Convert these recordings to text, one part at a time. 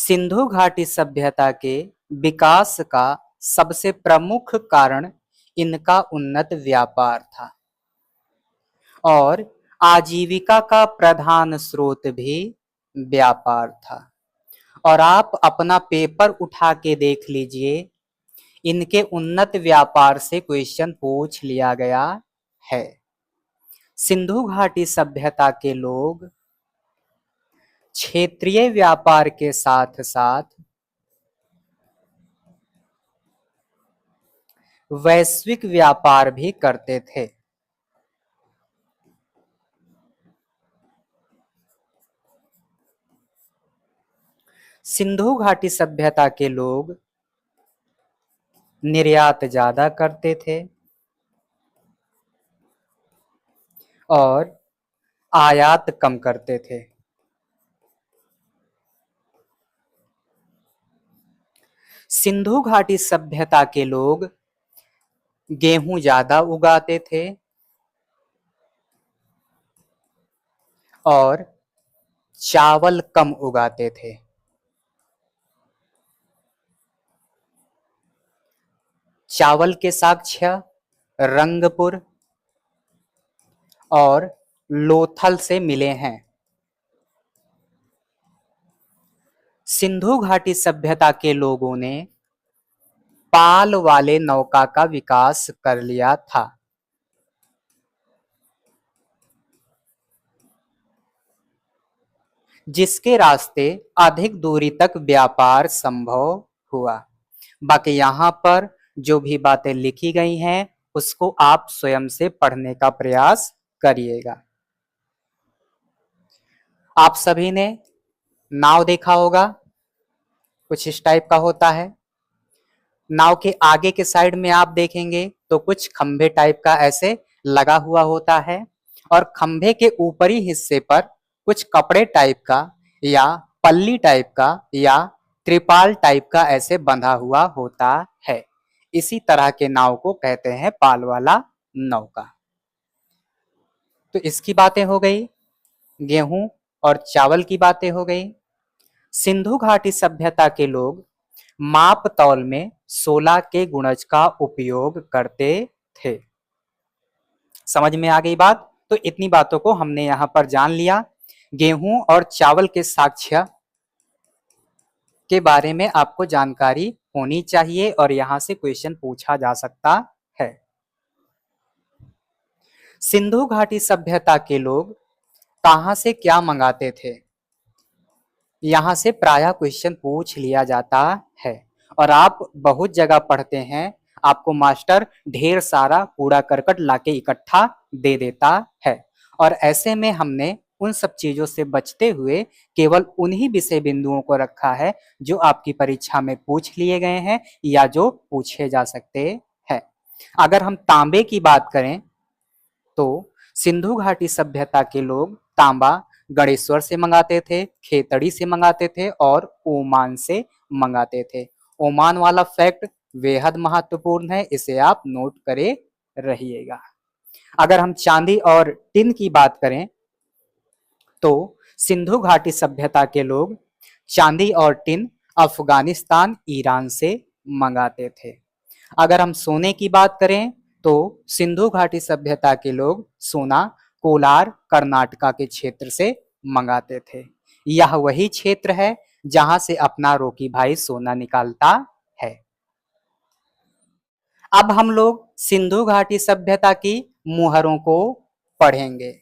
सिंधु घाटी सभ्यता के विकास का सबसे प्रमुख कारण इनका उन्नत व्यापार था और आजीविका का प्रधान स्रोत भी व्यापार था। और आप अपना पेपर उठा के देख लीजिए, इनके उन्नत व्यापार से क्वेश्चन पूछ लिया गया है। सिंधु घाटी सभ्यता के लोग क्षेत्रीय व्यापार के साथ साथ वैश्विक व्यापार भी करते थे। सिंधु घाटी सभ्यता के लोग निर्यात ज्यादा करते थे और आयात कम करते थे। सिंधु घाटी सभ्यता के लोग गेहूं ज्यादा उगाते थे और चावल कम उगाते थे। चावल के साक्ष्य रंगपुर और लोथल से मिले हैं। सिंधु घाटी सभ्यता के लोगों ने पाल वाले नौका का विकास कर लिया था। जिसके रास्ते अधिक दूरी तक व्यापार संभव हुआ। बाकी यहाँ पर जो भी बातें लिखी गई हैं उसको आप स्वयं से पढ़ने का प्रयास करिएगा। आप सभी ने नाव देखा होगा, कुछ इस टाइप का होता है। नाव के आगे के साइड में आप देखेंगे तो कुछ खंभे टाइप का ऐसे लगा हुआ होता है और खंभे के ऊपरी हिस्से पर कुछ कपड़े टाइप का या पल्ली टाइप का या त्रिपाल टाइप का ऐसे बंधा हुआ होता है। इसी तरह के नाव को कहते हैं पाल वाला नौका। तो इसकी बातें हो गई, गेहूं और चावल की बातें हो गई। सिंधु घाटी सभ्यता के लोग माप तौल में 16 के गुणज का उपयोग करते थे। समझ में आ गई बात? तो इतनी बातों को हमने यहां पर जान लिया। गेहूं और चावल के साक्ष्य के बारे में आपको जानकारी होनी चाहिए और यहां से क्वेश्चन पूछा जा सकता है। सिंधु घाटी सभ्यता के लोग कहां से क्या मंगाते थे? यहां से प्रायः क्वेश्चन पूछ लिया जाता है और आप बहुत जगह पढ़ते हैं, आपको मास्टर ढेर सारा कूड़ा करकट लाके इकट्ठा दे देता है और ऐसे में हमने उन सब चीजों से बचते हुए केवल उन्हीं विषय बिंदुओं को रखा है जो आपकी परीक्षा में पूछ लिए गए हैं या जो पूछे जा सकते हैं। अगर हम तांबे की बात करें तो सिंधु घाटी सभ्यता के लोग तांबा गणेश्वर से मंगाते थे, खेतड़ी से मंगाते थे और ओमान से मंगाते थे। ओमान वाला फैक्ट बेहद महत्वपूर्ण है, इसे आप नोट करे रहिएगा। अगर हम चांदी और टिन की बात करें तो सिंधु घाटी सभ्यता के लोग चांदी और टिन अफगानिस्तान, ईरान से मंगाते थे। अगर हम सोने की बात करें तो सिंधु घाटी सभ्यता के लोग सोना कोलार, कर्नाटका के क्षेत्र से मंगाते थे। यह वही क्षेत्र है जहां से अपना रोकी भाई सोना निकालता है। अब हम लोग सिंधु घाटी सभ्यता की मुहरों को पढ़ेंगे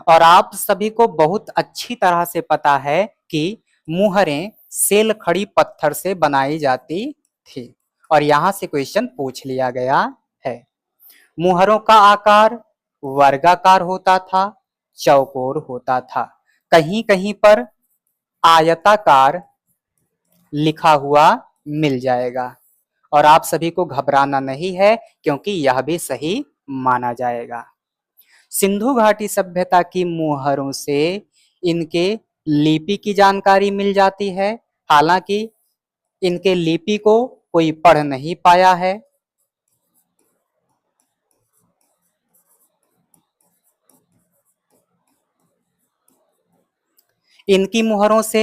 और आप सभी को बहुत अच्छी तरह से पता है कि मुहरें सेल खड़ी पत्थर से बनाई जाती थी और यहां से क्वेश्चन पूछ लिया गया है। मुहरों का आकार वर्गाकार होता था, चौकोर होता था, कहीं कहीं पर आयताकार लिखा हुआ मिल जाएगा और आप सभी को घबराना नहीं है क्योंकि यह भी सही माना जाएगा। सिंधु घाटी सभ्यता की मुहरों से इनके लिपि की जानकारी मिल जाती है। हालांकि इनके लिपि को कोई पढ़ नहीं पाया है। इनकी मुहरों से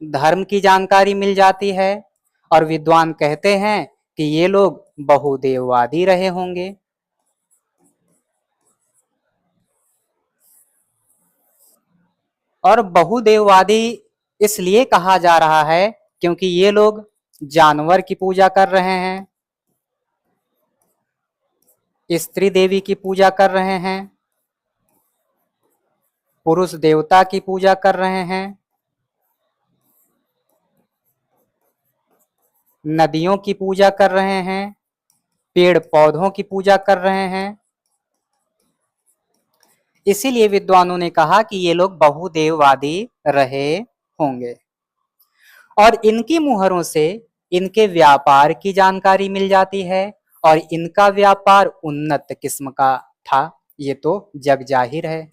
धर्म की जानकारी मिल जाती है और विद्वान कहते हैं कि ये लोग बहुदेववादी रहे होंगे। और बहुदेववादी इसलिए कहा जा रहा है क्योंकि ये लोग जानवर की पूजा कर रहे हैं, स्त्री देवी की पूजा कर रहे हैं, पुरुष देवता की पूजा कर रहे हैं, नदियों की पूजा कर रहे हैं, पेड़ पौधों की पूजा कर रहे हैं। इसीलिए विद्वानों ने कहा कि ये लोग बहुदेववादी रहे होंगे। और इनकी मुहरों से इनके व्यापार की जानकारी मिल जाती है और इनका व्यापार उन्नत किस्म का था, ये तो जग जाहिर है।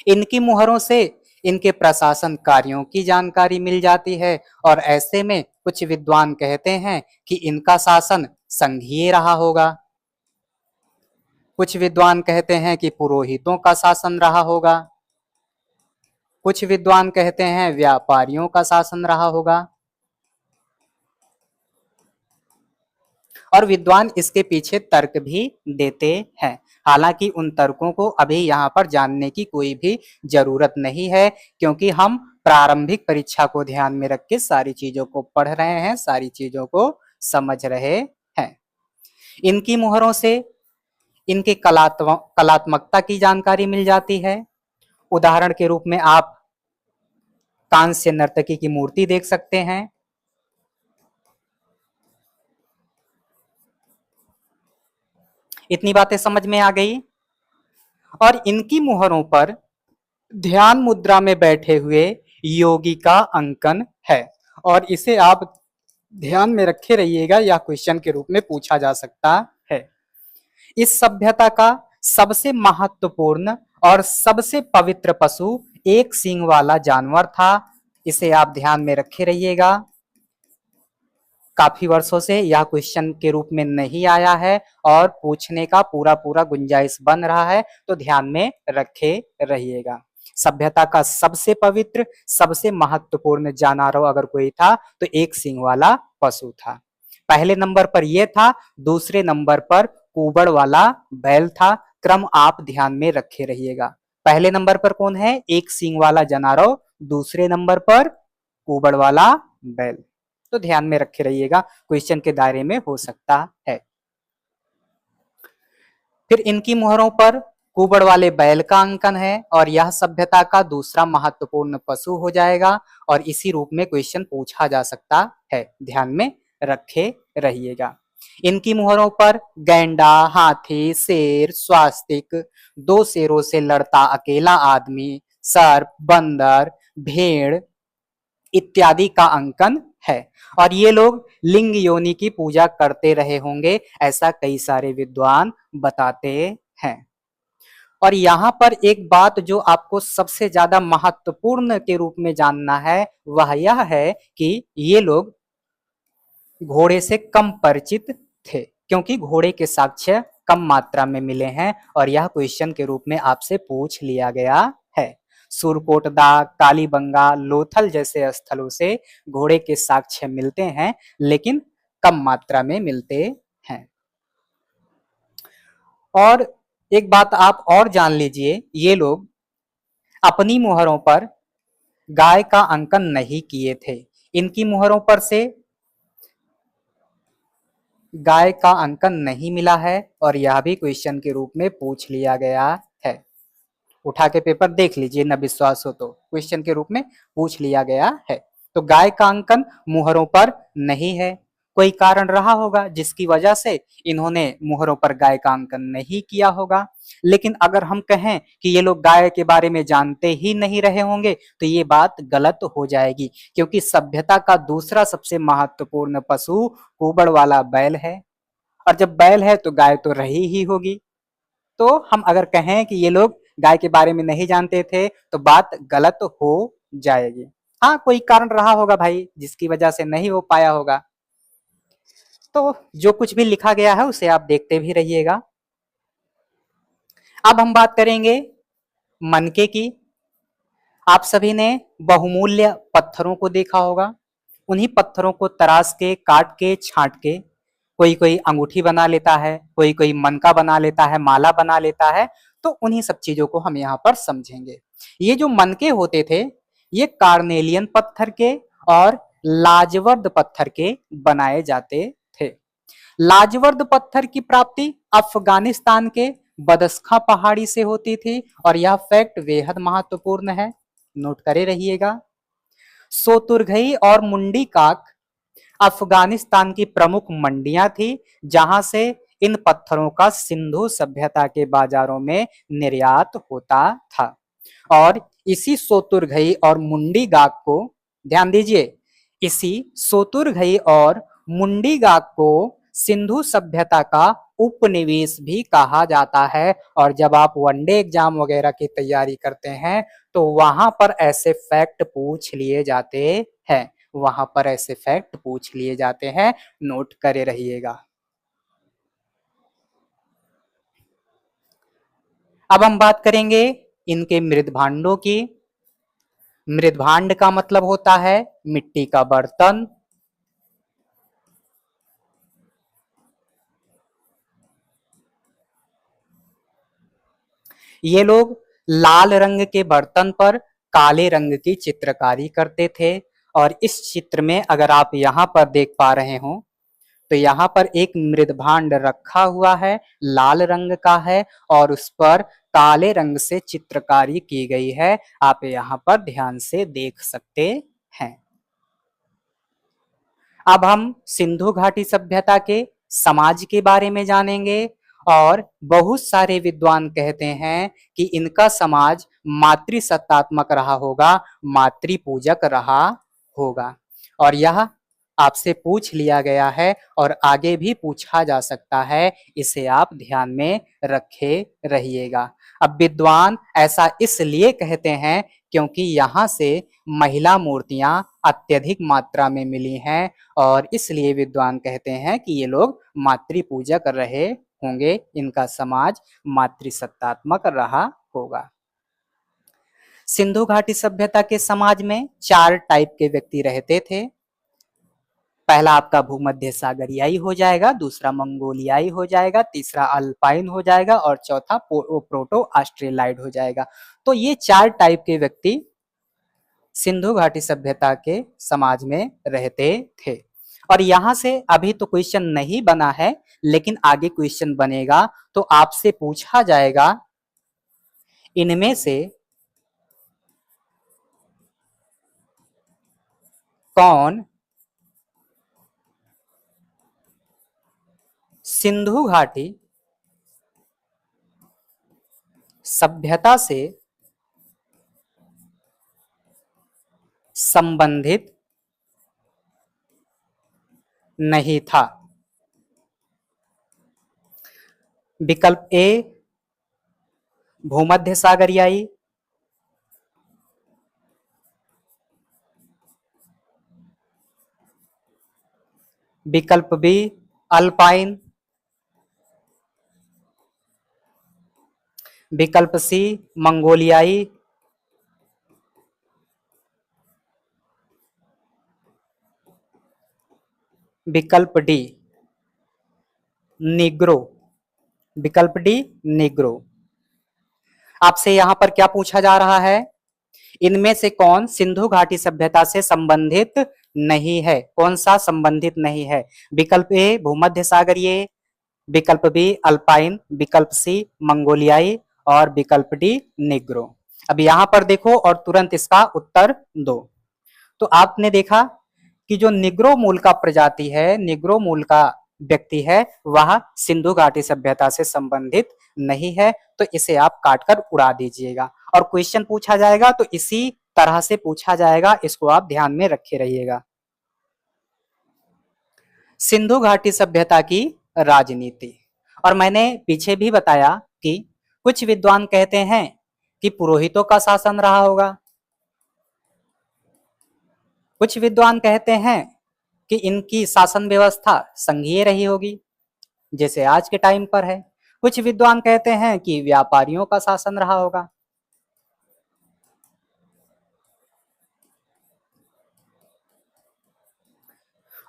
इनकी मुहरों से इनके प्रशासन कार्यों की जानकारी मिल जाती है और ऐसे में कुछ विद्वान कहते हैं कि इनका शासन संघीय रहा होगा। कुछ विद्वान कहते हैं कि पुरोहितों का शासन रहा होगा। कुछ विद्वान कहते हैं व्यापारियों का शासन रहा होगा। और विद्वान इसके पीछे तर्क भी देते हैं। हालांकि उन तर्कों को अभी यहाँ पर जानने की कोई भी जरूरत नहीं है, क्योंकि हम प्रारंभिक परीक्षा को ध्यान में रख के सारी चीजों को पढ़ रहे हैं, सारी चीजों को समझ रहे हैं। इनकी मुहरों से इनके कलात्मकता की जानकारी मिल जाती है। उदाहरण के रूप में आप कांस्य नर्तकी की मूर्ति देख सकते हैं। इतनी बातें समझ में आ गई। और इनकी मुहरों पर ध्यान मुद्रा में बैठे हुए योगी का अंकन है और इसे आप ध्यान में रखे रहिएगा, या क्वेश्चन के रूप में पूछा जा सकता है। इस सभ्यता का सबसे महत्वपूर्ण और सबसे पवित्र पशु एक सींग वाला जानवर था, इसे आप ध्यान में रखे रहिएगा। काफी वर्षों से यह क्वेश्चन के रूप में नहीं आया है और पूछने का पूरा पूरा गुंजाइश बन रहा है, तो ध्यान में रखे रहिएगा। सभ्यता का सबसे पवित्र, सबसे महत्वपूर्ण जानवर अगर कोई था तो एक सींग वाला पशु था। पहले नंबर पर यह था, दूसरे नंबर पर कुबड़ वाला बैल था। क्रम आप ध्यान में रखे रहिएगा। पहले नंबर पर कौन है? एक सींग वाला जानवर। दूसरे नंबर पर कुबड़ वाला बैल। तो ध्यान में रखे रहिएगा, क्वेश्चन के दायरे में हो सकता है। फिर इनकी मुहरों पर कुबड़ वाले बैल का अंकन है और यह सभ्यता का दूसरा महत्वपूर्ण पशु हो जाएगा और इसी रूप में क्वेश्चन पूछा जा सकता है। ध्यान में रखे रहिएगा। इनकी मुहरों पर गैंडा, हाथी, शेर, स्वास्तिक, दो शेरों से लड़ता अकेला आदमी, सर्प, बंदर, भेड़ इत्यादि का अंकन है। और ये लोग लिंग योनि की पूजा करते रहे होंगे, ऐसा कई सारे विद्वान बताते हैं। और यहाँ पर एक बात जो आपको सबसे ज्यादा महत्वपूर्ण के रूप में जानना है वह यह है कि ये लोग घोड़े से कम परिचित थे, क्योंकि घोड़े के साक्ष्य कम मात्रा में मिले हैं और यह क्वेश्चन के रूप में आपसे पूछ लिया गया है। सुरकोटदा, कालीबंगा, लोथल जैसे स्थलों से घोड़े के साक्ष्य मिलते हैं, लेकिन कम मात्रा में मिलते हैं। और एक बात आप और जान लीजिए, ये लोग अपनी मुहरों पर गाय का अंकन नहीं किए थे। इनकी मुहरों पर से गाय का अंकन नहीं मिला है और यह भी क्वेश्चन के रूप में पूछ लिया गया है। उठा के पेपर देख लीजिए, न विश्वास हो तो क्वेश्चन के रूप में पूछ लिया गया है। तो गाय का अंकन मुहरों पर नहीं है। कोई कारण रहा होगा जिसकी वजह से इन्होंने मुहरों पर गाय का अंकन नहीं किया होगा। लेकिन अगर हम कहें कि ये लोग गाय के बारे में जानते ही नहीं रहे होंगे तो ये बात गलत हो जाएगी, क्योंकि सभ्यता का दूसरा सबसे महत्वपूर्ण पशु कुबड़ वाला बैल है और जब बैल है तो गाय तो रही ही होगी। तो हम अगर कहें कि ये लोग गाय के बारे में नहीं जानते थे तो बात गलत हो जाएगी। हाँ, कोई कारण रहा होगा भाई जिसकी वजह से नहीं हो पाया होगा। तो जो कुछ भी लिखा गया है उसे आप देखते भी रहिएगा। अब हम बात करेंगे मनके की। आप सभी ने बहुमूल्य पत्थरों को देखा होगा। उन्हीं पत्थरों को तराश के, काट के, छांट के कोई कोई अंगूठी बना लेता है, कोई कोई मनका बना लेता है, माला बना लेता है। तो उन्हीं सब चीजों को हम यहाँ पर समझेंगे। ये जो मनके होते थे, ये कार्नेलियन पत्थर के और लाजवर्द पत्थर के बनाए जाते थे। लाजवर्द पत्थर की प्राप्ति अफगानिस्तान के बदस्खा पहाड़ी से होती थी और यह फैक्ट बेहद महत्वपूर्ण है, नोट करे रहिएगा। सोतुरघई और मुंडी काक अफगानिस्तान की प्रमुख मंडियां थी, जहां से इन पत्थरों का सिंधु सभ्यता के बाजारों में निर्यात होता था। और इसी सोतुरघई और मुंडी गाक को, ध्यान दीजिए, इसी सोतुरघई और मुंडी गाक को सिंधु सभ्यता का उपनिवेश भी कहा जाता है। और जब आप वनडे एग्जाम वगैरह की तैयारी करते हैं तो वहां पर ऐसे फैक्ट पूछ लिए जाते हैं, वहां पर ऐसे फैक्ट पूछ लिए जाते हैं, नोट करे रहिएगा। अब हम बात करेंगे इनके मृदभांडों की। मृदभांड का मतलब होता है मिट्टी का बर्तन। ये लोग लाल रंग के बर्तन पर काले रंग की चित्रकारी करते थे। और इस चित्र में अगर आप यहाँ पर देख पा रहे हो तो यहाँ पर एक मृदभांड रखा हुआ है, लाल रंग का है और उस पर काले रंग से चित्रकारी की गई है। आप यहाँ पर ध्यान से देख सकते हैं। अब हम सिंधु घाटी सभ्यता के समाज के बारे में जानेंगे। और बहुत सारे विद्वान कहते हैं कि इनका समाज मातृसत्तात्मक रहा होगा, मातृपूजक रहा होगा। और यह आपसे पूछ लिया गया है और आगे भी पूछा जा सकता है, इसे आप ध्यान में रखे रहिएगा। अब विद्वान ऐसा इसलिए कहते हैं क्योंकि यहाँ से महिला मूर्तियां अत्यधिक मात्रा में मिली हैं और इसलिए विद्वान कहते हैं कि ये लोग मातृ पूजक रहे होंगे, इनका समाज मातृसत्तात्मक रहा होगा। सिंधु घाटी सभ्यता के समाज में 4 टाइप के व्यक्ति रहते थे। पहला आपका भूमध्य सागरियाई हो जाएगा, दूसरा मंगोलियाई हो जाएगा, तीसरा अल्पाइन हो जाएगा और चौथा प्रोटो ऑस्ट्रेलाइड हो जाएगा। तो ये 4 टाइप के व्यक्ति सिंधु घाटी सभ्यता के समाज में रहते थे। और यहां से अभी तो क्वेश्चन नहीं बना है, लेकिन आगे क्वेश्चन बनेगा तो आपसे पूछा जाएगा इनमें से कौन सिंधु घाटी सभ्यता से संबंधित नहीं था। विकल्प ए भूमध्य सागरियाई, विकल्प बी अल्पाइन, विकल्प सी मंगोलियाई, विकल्प डी निग्रो। विकल्प डी निग्रो। आपसे यहां पर क्या पूछा जा रहा है, इनमें से कौन सिंधु घाटी सभ्यता से संबंधित नहीं है, कौन सा संबंधित नहीं है। विकल्प ए भूमध्य सागरीय, विकल्प बी अल्पाइन, विकल्प सी मंगोलियाई और विकल्प डी निग्रो। अब यहां पर देखो और तुरंत इसका उत्तर दो। तो आपने देखा कि जो निग्रो मूल का प्रजाति है, निग्रो मूल का व्यक्ति है, वह सिंधु घाटी सभ्यता से संबंधित नहीं है। तो इसे आप काटकर उड़ा दीजिएगा और क्वेश्चन पूछा जाएगा तो इसी तरह से पूछा जाएगा, इसको आप ध्यान में रखे रहिएगा। सिंधु घाटी सभ्यता की राजनीति। और मैंने पीछे भी बताया कि कुछ विद्वान कहते हैं कि पुरोहितों का शासन रहा होगा, कुछ विद्वान कहते हैं कि इनकी शासन व्यवस्था संघीय रही होगी जैसे आज के टाइम पर है, कुछ विद्वान कहते हैं कि व्यापारियों का शासन रहा होगा।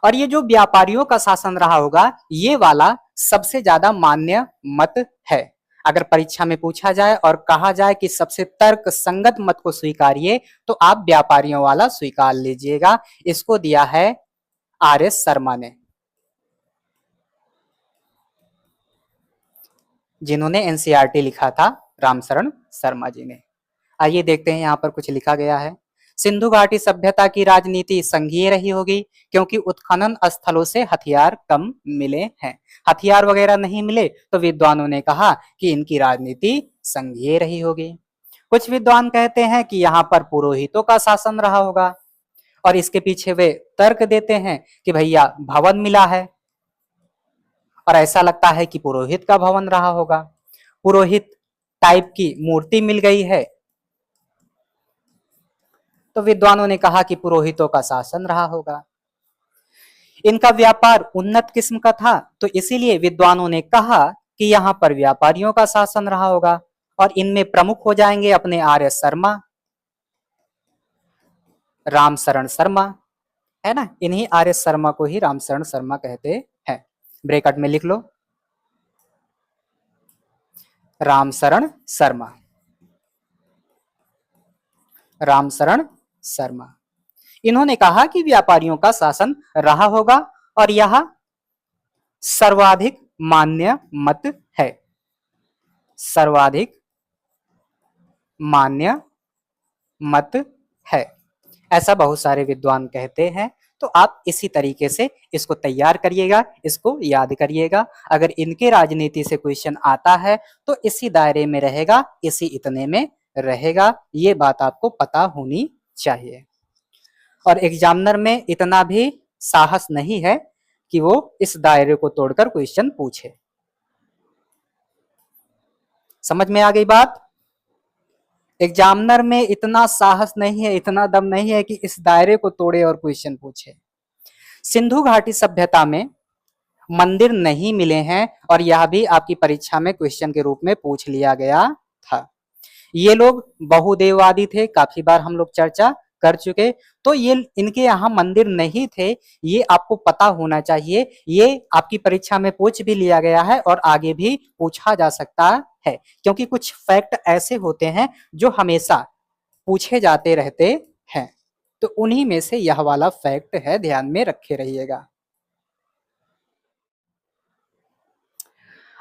और ये जो व्यापारियों का शासन रहा होगा, ये वाला सबसे ज्यादा मान्य मत है। अगर परीक्षा में पूछा जाए और कहा जाए कि सबसे तर्क संगत मत को स्वीकारिए, तो आप व्यापारियों वाला स्वीकार लीजिएगा। इसको दिया है आर.एस. शर्मा ने, जिन्होंने एनसीईआरटी लिखा था रामशरण शर्मा जी ने। आइए देखते हैं यहाँ पर कुछ लिखा गया है। सिंधु घाटी सभ्यता की राजनीति संघीय रही होगी क्योंकि उत्खनन स्थलों से हथियार कम मिले हैं। हथियार वगैरह नहीं मिले तो विद्वानों ने कहा कि इनकी राजनीति संघीय रही होगी। कुछ विद्वान कहते हैं कि यहाँ पर पुरोहितों का शासन रहा होगा, और इसके पीछे वे तर्क देते हैं कि भैया भवन मिला है और ऐसा लगता है कि पुरोहित का भवन रहा होगा। पुरोहित टाइप की मूर्ति मिल गई है, तो विद्वानों ने कहा कि पुरोहितों का शासन रहा होगा। इनका व्यापार उन्नत किस्म का था, तो इसीलिए विद्वानों ने कहा कि यहाँ पर व्यापारियों का शासन रहा होगा, और इनमें प्रमुख हो जाएंगे अपने आर.एस. शर्मा, रामशरण शर्मा, है ना। इन्हीं आर.एस. शर्मा को ही रामशरण शर्मा कहते हैं। ब्रैकेट में लिख लो रामशरण शर्मा, रामशरण शर्मा। इन्होंने कहा कि व्यापारियों का शासन रहा होगा और यह सर्वाधिक मान्य मत है, सर्वाधिक मान्य मत है, ऐसा बहुत सारे विद्वान कहते हैं। तो आप इसी तरीके से इसको तैयार करिएगा, इसको याद करिएगा। अगर इनके राजनीति से क्वेश्चन आता है तो इसी दायरे में रहेगा, इसी इतने में रहेगा, ये बात आपको पता होनी चाहिए। और एग्जामिनर में इतना भी साहस नहीं है कि वो इस दायरे को तोड़कर क्वेश्चन पूछे। समझ में आ गई बात? एग्जामिनर में इतना साहस नहीं है, इतना दम नहीं है कि इस दायरे को तोड़े और क्वेश्चन पूछे। सिंधु घाटी सभ्यता में मंदिर नहीं मिले हैं, और यह भी आपकी परीक्षा में क्वेश्चन के रूप में पूछ लिया गया था। ये लोग बहुदेववादी थे, काफी बार हम लोग चर्चा कर चुके। तो ये इनके यहाँ मंदिर नहीं थे, ये आपको पता होना चाहिए। ये आपकी परीक्षा में पूछ भी लिया गया है और आगे भी पूछा जा सकता है, क्योंकि कुछ फैक्ट ऐसे होते हैं जो हमेशा पूछे जाते रहते हैं। तो उन्हीं में से यह वाला फैक्ट है, ध्यान में रखे रहिएगा।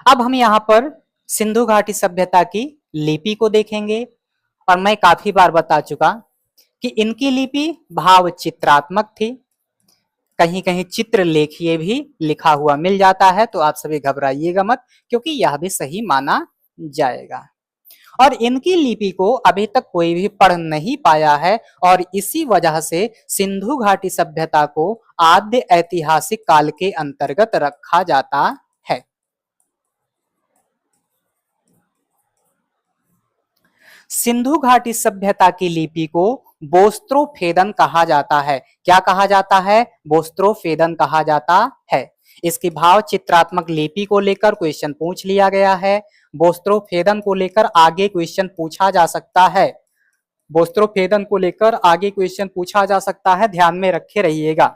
अब हम यहाँ पर सिंधु घाटी सभ्यता की लिपि को देखेंगे, और मैं काफी बार बता चुका कि इनकी लिपि भाव चित्रात्मक थी। कहीं कहीं चित्र लेखिए भी लिखा हुआ मिल जाता है, तो आप सभी घबराइएगा मत, क्योंकि यह भी सही माना जाएगा। और इनकी लिपि को अभी तक कोई भी पढ़ नहीं पाया है, और इसी वजह से सिंधु घाटी सभ्यता को आद्य ऐतिहासिक काल के अंतर्गत रखा जाता है। सिंधु घाटी सभ्यता की लिपि को बोस्त्रोफेदन कहा जाता है। क्या कहा जाता है? बोस्त्रोफेदन कहा जाता है। इसकी भाव चित्रात्मक लिपि को लेकर क्वेश्चन पूछ लिया गया है। बोस्त्रोफेदन को लेकर आगे क्वेश्चन पूछा जा सकता है, बोस्त्रोफेदन को लेकर आगे क्वेश्चन पूछा जा सकता है, ध्यान में रखे रहिएगा।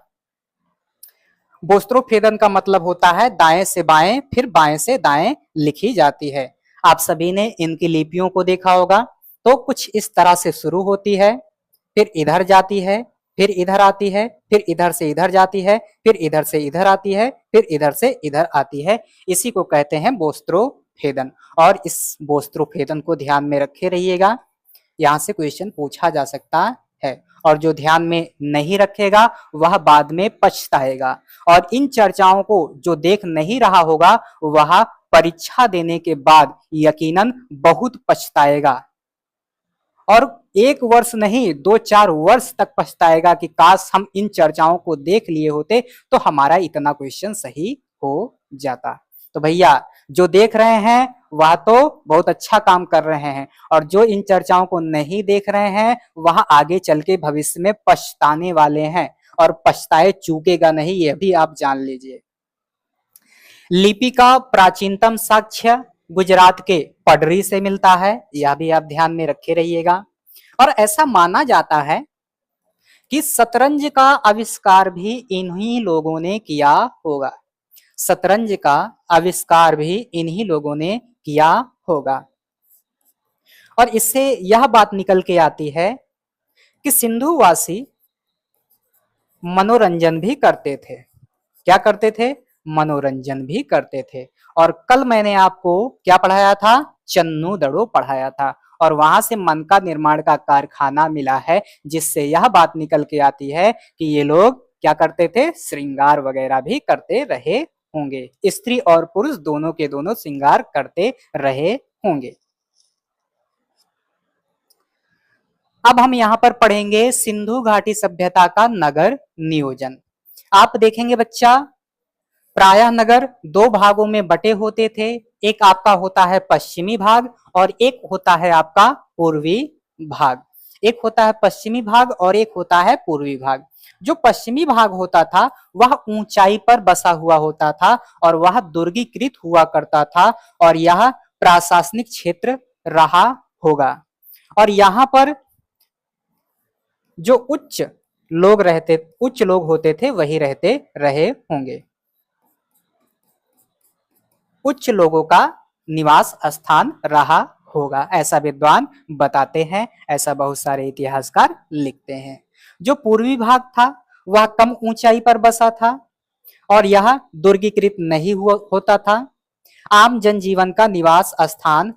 बोस्त्रोफेदन का मतलब होता है दाएं से बाएं फिर बाएं से दाएं लिखी जाती है। आप सभी ने इनकी लिपियों को देखा होगा, तो कुछ इस तरह से शुरू होती है, फिर इधर जाती है, फिर इधर आती है, फिर इधर से इधर जाती है, फिर इधर से इधर आती है, फिर इधर से इधर आती है। इसी को कहते हैं बोस्त्रोफेदन, और इस बोस्त्रोफेदन को ध्यान में रखे रहिएगा, यहाँ से क्वेश्चन पूछा जा सकता है। और जो ध्यान में नहीं रखेगा वह बाद में पछताएगा, और इन चर्चाओं को जो देख नहीं रहा होगा वह परीक्षा देने के बाद यकीनन बहुत पछताएगा, और 1 वर्ष नहीं 2-4 वर्ष तक पछताएगा कि काश हम इन चर्चाओं को देख लिए होते तो हमारा इतना क्वेश्चन सही हो जाता। तो भैया जो देख रहे हैं वह तो बहुत अच्छा काम कर रहे हैं, और जो इन चर्चाओं को नहीं देख रहे हैं वह आगे चल के भविष्य में पछताने वाले हैं, और पछताए चूकेगा नहीं, यह भी आप जान लीजिए। लिपि का प्राचीनतम साक्ष्य गुजरात के पडरी से मिलता है, यह भी आप ध्यान में रखे रहिएगा। और ऐसा माना जाता है कि शतरंज का आविष्कार भी इन्हीं लोगों ने किया होगा। शतरंज का आविष्कार भी इन्हीं लोगों ने किया होगा। और इससे यह बात निकल के आती है कि सिंधुवासी मनोरंजन भी करते थे। क्या करते थे? मनोरंजन भी करते थे। और कल मैंने आपको क्या पढ़ाया था? चन्नू दड़ो पढ़ाया था। और वहां से मन का निर्माण का कारखाना मिला है, जिससे यह बात निकल के आती है कि ये लोग क्या करते थे? श्रृंगार वगैरह भी करते रहे होंगे। स्त्री और पुरुष दोनों के दोनों श्रृंगार करते रहे होंगे। अब हम यहाँ पर पढ़ेंगे सिंधु घाटी सभ्यता का नगर नियोजन। आप देखेंगे बच्चा, प्रायः नगर दो भागों में बटे होते थे। एक आपका होता है पश्चिमी भाग और एक होता है आपका पूर्वी भाग। एक होता है पश्चिमी भाग और एक होता है पूर्वी भाग। जो पश्चिमी भाग होता था वह ऊंचाई पर बसा हुआ होता था और वह दुर्गीकृत हुआ करता था और यह प्रशासनिक क्षेत्र रहा होगा। और यहाँ पर जो उच्च लोग होते थे वही रहते रहे होंगे। उच्च लोगों का निवास स्थान रहा होगा, ऐसा विद्वान बताते हैं, ऐसा बहुत सारे इतिहासकार लिखते हैं। जो पूर्वी भाग था वह कम ऊंचाई पर बसा था और यह दुर्गीकृत नहीं होता था। आम जनजीवन का निवास स्थान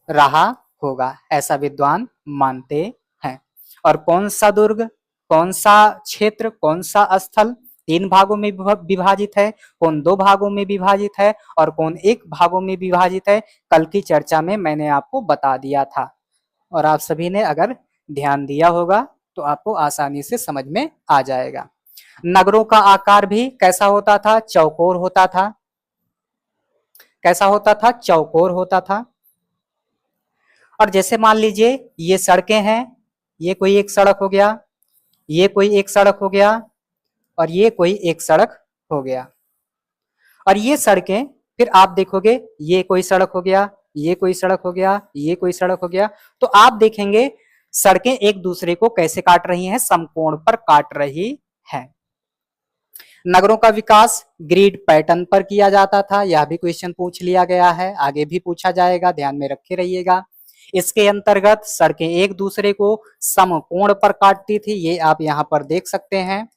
रहा होगा, ऐसा विद्वान मानते हैं। और कौन सा दुर्ग, कौन सा क्षेत्र, कौन सा स्थल तीन भागों में विभाजित है, कौन दो भागों में विभाजित है और कौन एक भागों में विभाजित है, कल की चर्चा में मैंने आपको बता दिया था। और आप सभी ने अगर ध्यान दिया होगा तो आपको आसानी से समझ में आ जाएगा। नगरों का आकार भी कैसा होता था? चौकोर होता था। कैसा होता था? चौकोर होता था। और जैसे मान लीजिए ये सड़कें हैं, ये कोई एक सड़क हो गया, ये कोई एक सड़क हो गया और ये कोई एक सड़क हो गया। और ये सड़कें फिर आप देखोगे, ये कोई सड़क हो गया, ये कोई सड़क हो गया, ये कोई सड़क हो गया। तो आप देखेंगे सड़कें एक दूसरे को कैसे काट रही हैं? समकोण पर काट रही हैं। नगरों का विकास ग्रिड पैटर्न पर किया जाता था, यह भी क्वेश्चन पूछ लिया गया है, आगे भी पूछा जाएगा, ध्यान में रखे रहिएगा। इसके अंतर्गत सड़कें एक दूसरे को समकोण पर काटती थी, ये आप यहाँ पर देख सकते हैं।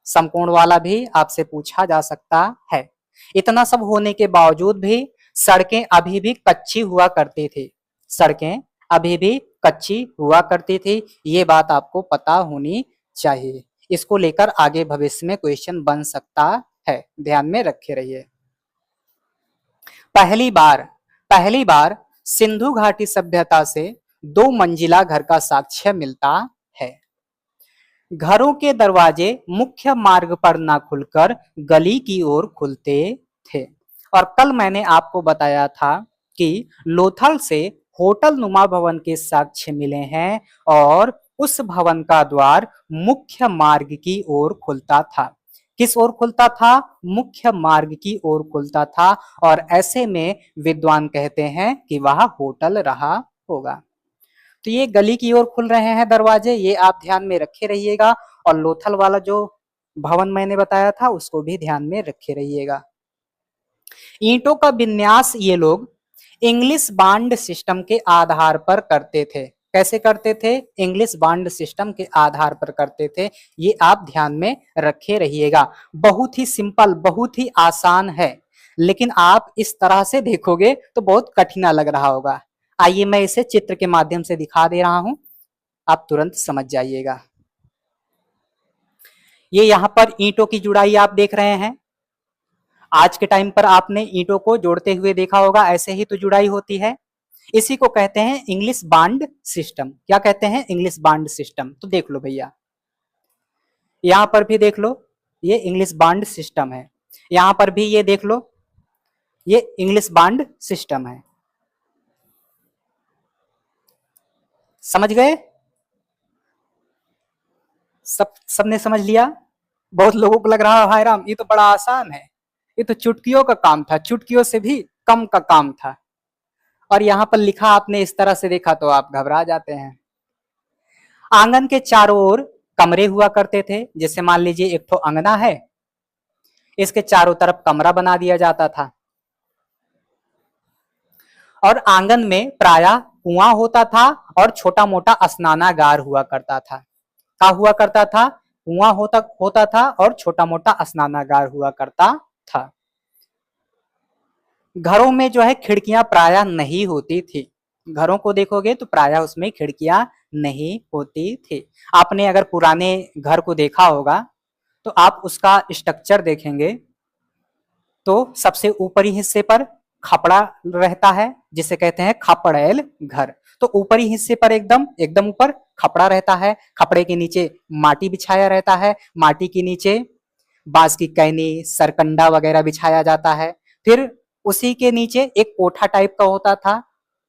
समकोण वाला भी आपसे पूछा जा सकता है। इतना सब होने के बावजूद भी सड़कें अभी भी कच्ची हुआ करती थी। सड़कें अभी भी कच्ची हुआ करती थी, ये बात आपको पता होनी चाहिए। इसको लेकर आगे भविष्य में क्वेश्चन बन सकता है, ध्यान में रखे रहिए। पहली बार सिंधु घाटी सभ्यता से दो मंजिला घर का साक्ष्य मिलता है। घरों के दरवाजे मुख्य मार्ग पर ना खुलकर गली की ओर खुलते थे। और कल मैंने आपको बताया था कि लोथल से होटल नुमा भवन के साक्ष्य मिले हैं और उस भवन का द्वार मुख्य मार्ग की ओर खुलता था। किस ओर खुलता था? मुख्य मार्ग की ओर खुलता था। और ऐसे में विद्वान कहते हैं कि वह होटल रहा होगा। तो ये गली की ओर खुल रहे हैं दरवाजे, ये आप ध्यान में रखे रहिएगा। और लोथल वाला जो भवन मैंने बताया था उसको भी ध्यान में रखे रहिएगा। ईंटों का विन्यास ये लोग इंग्लिश बॉन्ड सिस्टम के आधार पर करते थे। कैसे करते थे? इंग्लिश बॉन्ड सिस्टम के आधार पर करते थे, ये आप ध्यान में रखे रहिएगा। बहुत ही सिंपल, बहुत ही आसान है, लेकिन आप इस तरह से देखोगे तो बहुत कठिन लग रहा होगा। आइए मैं इसे चित्र के माध्यम से दिखा दे रहा हूं, आप तुरंत समझ जाइएगा। ये यहाँ पर ईंटों की जुड़ाई आप देख रहे हैं। आज के टाइम पर आपने ईंटों को जोड़ते हुए देखा होगा, ऐसे ही तो जुड़ाई होती है। इसी को कहते हैं इंग्लिश बॉन्ड सिस्टम। क्या कहते हैं? English bond system. तो देख लो भैया, यहां पर भी देख लो, ये इंग्लिश बॉन्ड सिस्टम है। यहां पर भी ये देख लो, ये इंग्लिश बॉन्ड सिस्टम है। समझ गए? सबने समझ लिया? बहुत लोगों को लग रहा है हाय राम ये तो बड़ा आसान है, ये तो चुटकियों का काम था, चुटकियों से भी कम का काम था। और यहाँ पर लिखा आपने इस तरह से देखा तो आप घबरा जाते हैं। आंगन के चारों ओर कमरे हुआ करते थे। जैसे मान लीजिए एक ठो अंगना है, इसके चारों तरफ कमरा बना दिया जाता था और आंगन में प्रायः कुआं होता था और छोटा मोटा स्नानागार हुआ करता था। क्या हुआ करता था? कुआं होता होता था और छोटा मोटा स्नानागार हुआ करता था। घरों में जो है खिड़कियां प्रायः नहीं होती थी। घरों को देखोगे तो प्रायः उसमें खिड़कियां नहीं होती थी। आपने अगर पुराने घर को देखा होगा तो आप उसका स्ट्रक्चर देखेंगे तो सबसे ऊपरी हिस्से पर खपड़ा रहता है, जिसे कहते हैं खपड़ैल घर। तो ऊपरी हिस्से पर एकदम एकदम ऊपर खपड़ा रहता है, खपड़े के नीचे माटी बिछाया रहता है, माटी के नीचे बांस की कैनी सरकंडा वगैरह बिछाया जाता है। फिर उसी के नीचे एक कोठा टाइप का होता था,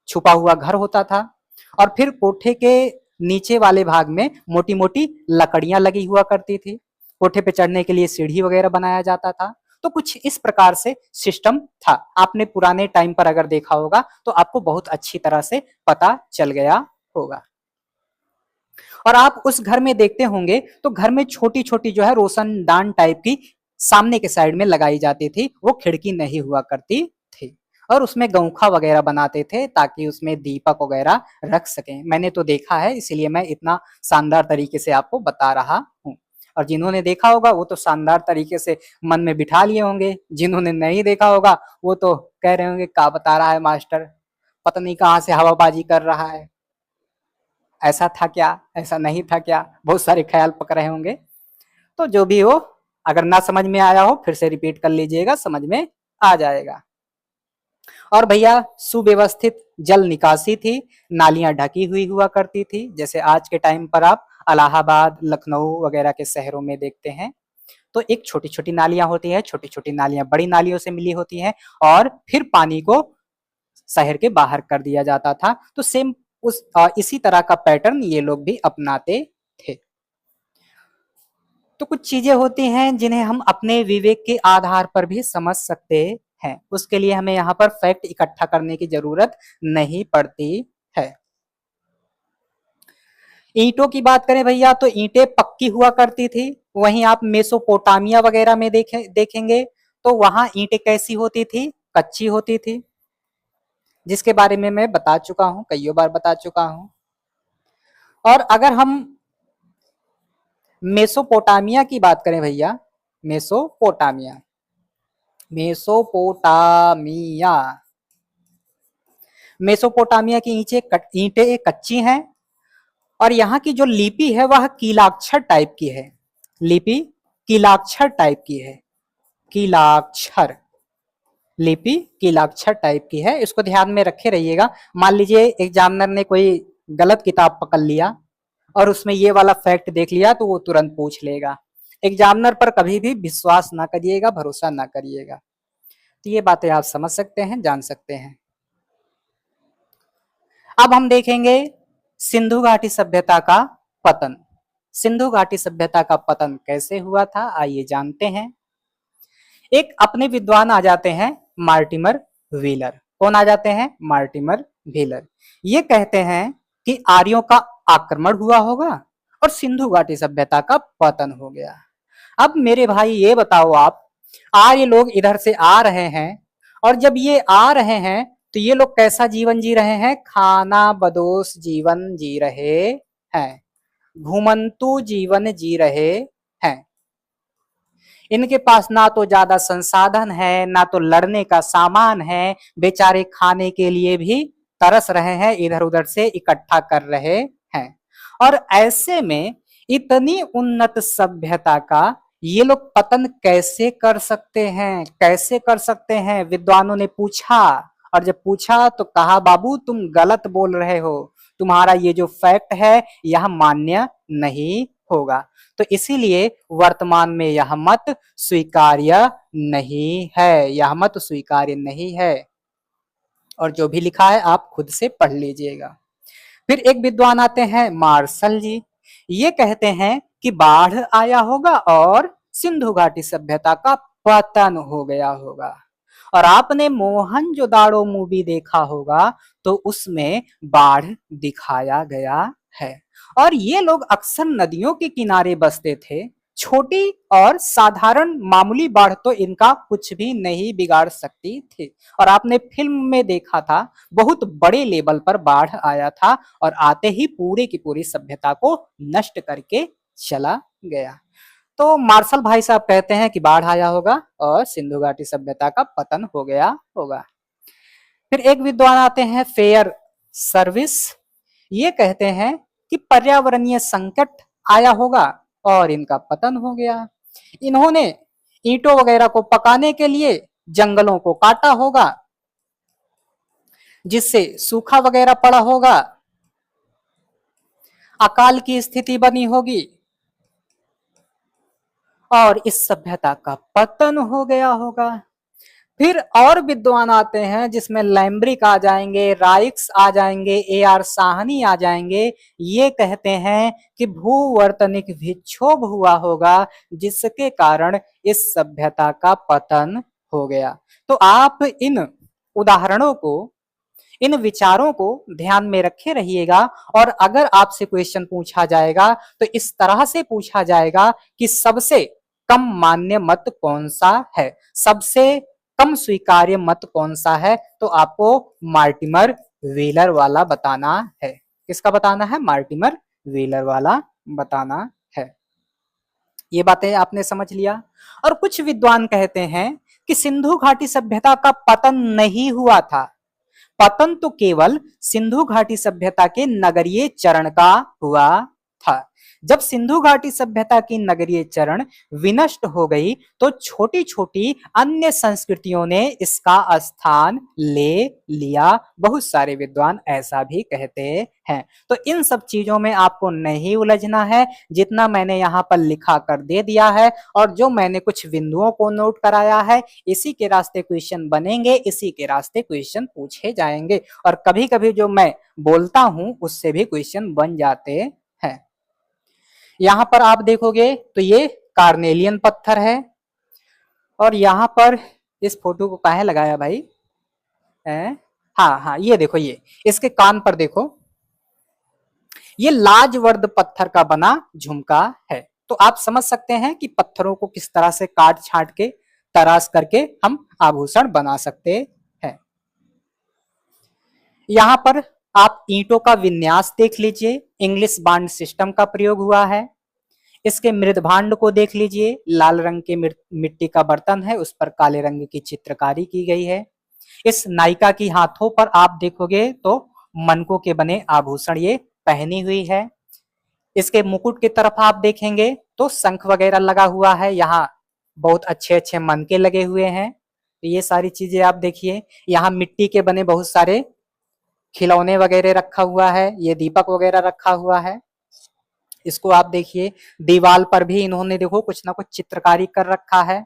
छुपा हुआ घर होता था और फिर कोठे के नीचे वाले भाग में मोटी मोटी लकड़ियां लगी हुआ करती थी। कोठे पे चढ़ने के लिए सीढ़ी वगैरह बनाया जाता था। तो कुछ इस प्रकार से सिस्टम था। आपने पुराने टाइम पर अगर देखा होगा तो आपको बहुत अच्छी तरह से पता चल गया होगा। और आप उस घर में देखते होंगे तो घर में छोटी छोटी जो है रोशनदान टाइप की सामने के साइड में लगाई जाती थी, वो खिड़की नहीं हुआ करती थी। और उसमें गौखा वगैरह बनाते थे ताकि उसमें दीपक वगैरह रख सकें। मैंने तो देखा है, इसीलिए मैं इतना शानदार तरीके से आपको बता रहा हूँ। और जिन्होंने देखा होगा वो तो शानदार तरीके से मन में बिठा लिए होंगे, जिन्होंने नहीं देखा होगा वो तो कह रहे होंगे क्या बता रहा है मास्टर, पता नहीं कहाँ से हवाबाजी कर रहा है, ऐसा था क्या, ऐसा नहीं था क्या, बहुत सारे ख्याल पक रहे होंगे। तो जो भी हो, अगर ना समझ में आया हो फिर से रिपीट कर लीजिएगा, समझ में आ जाएगा। और भैया सुव्यवस्थित जल निकासी थी, नालियां ढकी हुई हुआ करती थी। जैसे आज के टाइम पर आप इलाहाबाद लखनऊ वगैरह के शहरों में देखते हैं तो एक छोटी छोटी नालियां होती है, छोटी छोटी नालियां बड़ी नालियों से मिली होती हैं और फिर पानी को शहर के बाहर कर दिया जाता था। तो सेम इसी तरह का पैटर्न ये लोग भी अपनाते थे। तो कुछ चीजें होती हैं जिन्हें हम अपने विवेक के आधार पर भी समझ सकते हैं, उसके लिए हमें यहाँ पर फैक्ट इकट्ठा करने की जरूरत नहीं पड़ती है। ईंटों की बात करें भैया तो ईंटें पक्की हुआ करती थी। वहीं आप मेसोपोटामिया वगैरह में देखेंगे तो वहां ईंटें कैसी होती थी? कच्ची होती थी, जिसके बारे में मैं बता चुका हूं, कई बार बता चुका हूं। और अगर हम मेसोपोटामिया की बात करें भैया, मेसोपोटामिया मेसोपोटामिया मेसोपोटामिया की ईंटें कच्ची हैं और यहाँ की जो लिपि है वह कीलाक्षर टाइप की है। लिपि कीलाक्षर टाइप की है, कीलाक्षर लिपि कीलाक्षर टाइप की है। इसको ध्यान में रखे रहिएगा। मान लीजिए एग्जामिनर ने कोई गलत किताब पकड़ लिया और उसमें ये वाला फैक्ट देख लिया तो वो तुरंत पूछ लेगा। एग्जामिनर पर कभी भी विश्वास ना करिएगा, भरोसा ना करिएगा। तो ये बातें आप समझ सकते हैं, जान सकते हैं। अब हम देखेंगे सिंधु घाटी सभ्यता का पतन। सिंधु घाटी सभ्यता का पतन कैसे हुआ था, आइए जानते हैं। एक अपने विद्वान आ जाते हैं मार्टिमर व्हीलर। कौन आ जाते हैं? Mortimer wheeler. ये कहते हैं कि आर्यों का आक्रमण हुआ होगा और सिंधु घाटी सभ्यता का पतन हो गया। अब मेरे भाई ये बताओ आप, आर्य लोग इधर से आ रहे हैं और जब ये आ रहे हैं तो ये लोग कैसा जीवन जी रहे हैं? खाना बदोश जीवन जी रहे हैं, घुमंतु जीवन जी रहे हैं। इनके पास ना तो ज्यादा संसाधन है, ना तो लड़ने का सामान है, बेचारे खाने के लिए भी तरस रहे हैं, इधर उधर से इकट्ठा कर रहे हैं। और ऐसे में इतनी उन्नत सभ्यता का ये लोग पतन कैसे कर सकते हैं, कैसे कर सकते हैं? विद्वानों ने पूछा और जब पूछा तो कहा बाबू तुम गलत बोल रहे हो, तुम्हारा ये जो फैक्ट है यह मान्य नहीं होगा। तो इसीलिए वर्तमान में यह मत स्वीकार्य नहीं है, यह मत स्वीकार्य नहीं है। और जो भी लिखा है आप खुद से पढ़ लीजिएगा। फिर एक विद्वान आते हैं मार्शल जी। ये कहते हैं कि बाढ़ आया होगा और सिंधु घाटी सभ्यता का पतन हो गया होगा। और आपने मोहनजोदाड़ो मूवी देखा होगा तो उसमें बाढ़ दिखाया गया है। और ये लोग अक्सर नदियों के किनारे बसते थे। छोटी और साधारण मामूली बाढ़ तो इनका कुछ भी नहीं बिगाड़ सकती थी। और आपने फिल्म में देखा था, बहुत बड़े लेवल पर बाढ़ आया था और आते ही पूरी की पूरी सभ्यता को नष्ट करके चला गया। तो मार्शल भाई साहब कहते हैं कि बाढ़ आया होगा और सिंधु घाटी सभ्यता का पतन हो गया होगा। फिर एक विद्वान आते हैं फेयर सर्विस। ये कहते हैं कि पर्यावरणीय संकट आया होगा और इनका पतन हो गया। इन्होंने ईंटों वगैरह को पकाने के लिए जंगलों को काटा होगा, जिससे सूखा वगैरह पड़ा होगा, अकाल की स्थिति बनी होगी और इस सभ्यता का पतन हो गया होगा। फिर और विद्वान आते हैं जिसमें लैम्ब्रिक आ जाएंगे, राइक्स आ जाएंगे, ए.आर. साहनी आ जाएंगे। ये कहते हैं कि भूवर्तनिक विक्षोभ हुआ होगा, जिसके कारण इस सभ्यता का पतन हो गया। तो आप इन उदाहरणों को, इन विचारों को ध्यान में रखे रहिएगा। और अगर आपसे क्वेश्चन पूछा जाएगा तो इस तरह से पूछा जाएगा कि सबसे कम मान्य मत कौन सा है, सबसे कम स्वीकार्य मत कौन सा है, तो आपको मार्टिमर व्हीलर वाला बताना है। किसका बताना है? मार्टिमर व्हीलर वाला बताना है। ये बातें आपने समझ लिया। और कुछ विद्वान कहते हैं कि सिंधु घाटी सभ्यता का पतन नहीं हुआ था, पतन तो केवल सिंधु घाटी सभ्यता के नगरीय चरण का हुआ था। जब सिंधु घाटी सभ्यता की नगरीय चरण विनष्ट हो गई तो छोटी छोटी अन्य संस्कृतियों ने इसका स्थान ले लिया। बहुत सारे विद्वान ऐसा भी कहते हैं। तो इन सब चीजों में आपको नहीं उलझना है, जितना मैंने यहाँ पर लिखा कर दे दिया है और जो मैंने कुछ बिंदुओं को नोट कराया है, इसी के रास्ते क्वेश्चन बनेंगे, इसी के रास्ते क्वेश्चन पूछे जाएंगे। और कभी कभी जो मैं बोलता हूं उससे भी क्वेश्चन बन जाते हैं। यहां पर आप देखोगे तो ये कार्नेलियन पत्थर है और यहां पर इस फोटो को काहे लगाया भाई? हाँ हाँ, ये देखो, ये इसके कान पर देखो, ये लाजवर्द पत्थर का बना झुमका है। तो आप समझ सकते हैं कि पत्थरों को किस तरह से काट छांट के, तराश करके हम आभूषण बना सकते हैं। यहां पर आप ईंटों का विन्यास देख लीजिए, इंग्लिश बांड सिस्टम का प्रयोग हुआ है। इसके मृदभांड को देख लीजिए, लाल रंग के मिट्टी का बर्तन है, उस पर काले रंग की चित्रकारी की गई है। इस नायिका की हाथों पर आप देखोगे तो मनकों के बने आभूषण ये पहनी हुई है। इसके मुकुट की तरफ आप देखेंगे तो शंख वगैरह लगा हुआ है, यहाँ बहुत अच्छे अच्छे मनके लगे हुए हैं। तो ये सारी चीजें आप देखिए। यहाँ मिट्टी के बने बहुत सारे खिलौने वगैरह रखा हुआ है, ये दीपक वगैरह रखा हुआ है। इसको आप देखिए, दीवार पर भी इन्होंने देखो कुछ ना कुछ चित्रकारी कर रखा है।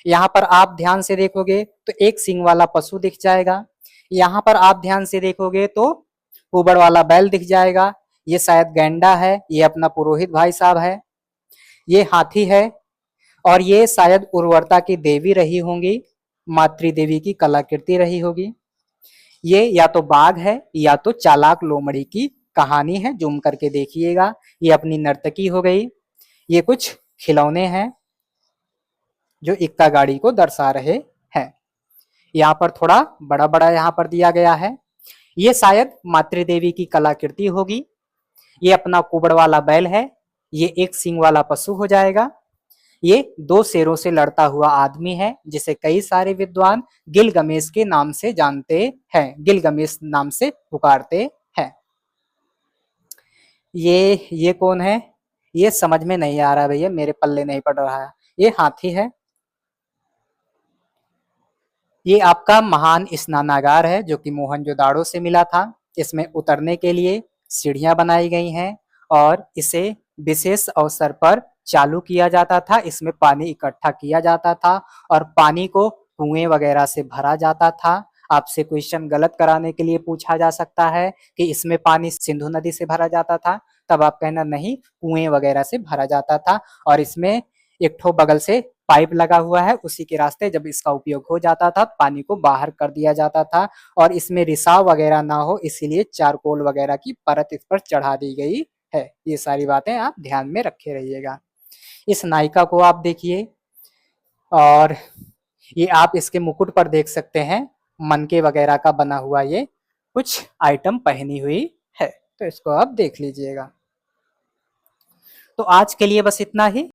यहाँ पर आप ध्यान से देखोगे तो एक सींग वाला पशु दिख जाएगा। यहाँ पर आप ध्यान से देखोगे तो कुबड़ वाला बैल दिख जाएगा। ये शायद गैंडा है, ये अपना पुरोहित भाई साहब है। ये हाथी है और ये शायद उर्वरता की देवी रही होंगी, मातृ देवी की कलाकृति रही होगी। ये या तो बाघ है या तो चालाक लोमड़ी की कहानी है, जूम करके देखिएगा। ये अपनी नर्तकी हो गई। ये कुछ खिलौने हैं जो इक्का गाड़ी को दर्शा रहे हैं। यहाँ पर थोड़ा बड़ा बड़ा यहाँ पर दिया गया है। ये शायद मातृ देवी की कलाकृति होगी। ये अपना कुबड़ वाला बैल है। ये एक सींग वाला पशु हो जाएगा। ये दो शेरों से लड़ता हुआ आदमी है, जिसे कई सारे विद्वान गिलगमेश के नाम से जानते हैं, गिलगमेश नाम से पुकारते हैं। ये कौन है? ये समझ में नहीं आ रहा भैया, मेरे पल्ले नहीं पड़ रहा है। ये हाथी है। ये आपका महान स्नानागार है जो कि मोहनजोदाड़ो से मिला था। इसमें उतरने के लिए सीढ़ियां बनाई गई हैं और इसे विशेष अवसर पर चालू किया जाता था। इसमें पानी इकट्ठा किया जाता था और पानी को कुएं वगैरह से भरा जाता था। आपसे क्वेश्चन गलत कराने के लिए पूछा जा सकता है कि इसमें पानी सिंधु नदी से भरा जाता था, तब आप कहना नहीं, कुएं वगैरह से भरा जाता था। और इसमें एक ठो बगल से पाइप लगा हुआ है, उसी के रास्ते जब इसका उपयोग हो जाता था पानी को बाहर कर दिया जाता था। और इसमें रिसाव वगैरह ना हो इसीलिए चारकोल वगैरह की परत इस पर चढ़ा दी गई है। ये सारी बातें आप ध्यान में रखे रहिएगा। इस नायिका को आप देखिए और ये आप इसके मुकुट पर देख सकते हैं, मनके वगैरह का बना हुआ ये कुछ आइटम पहनी हुई है। तो इसको आप देख लीजिएगा। तो आज के लिए बस इतना ही।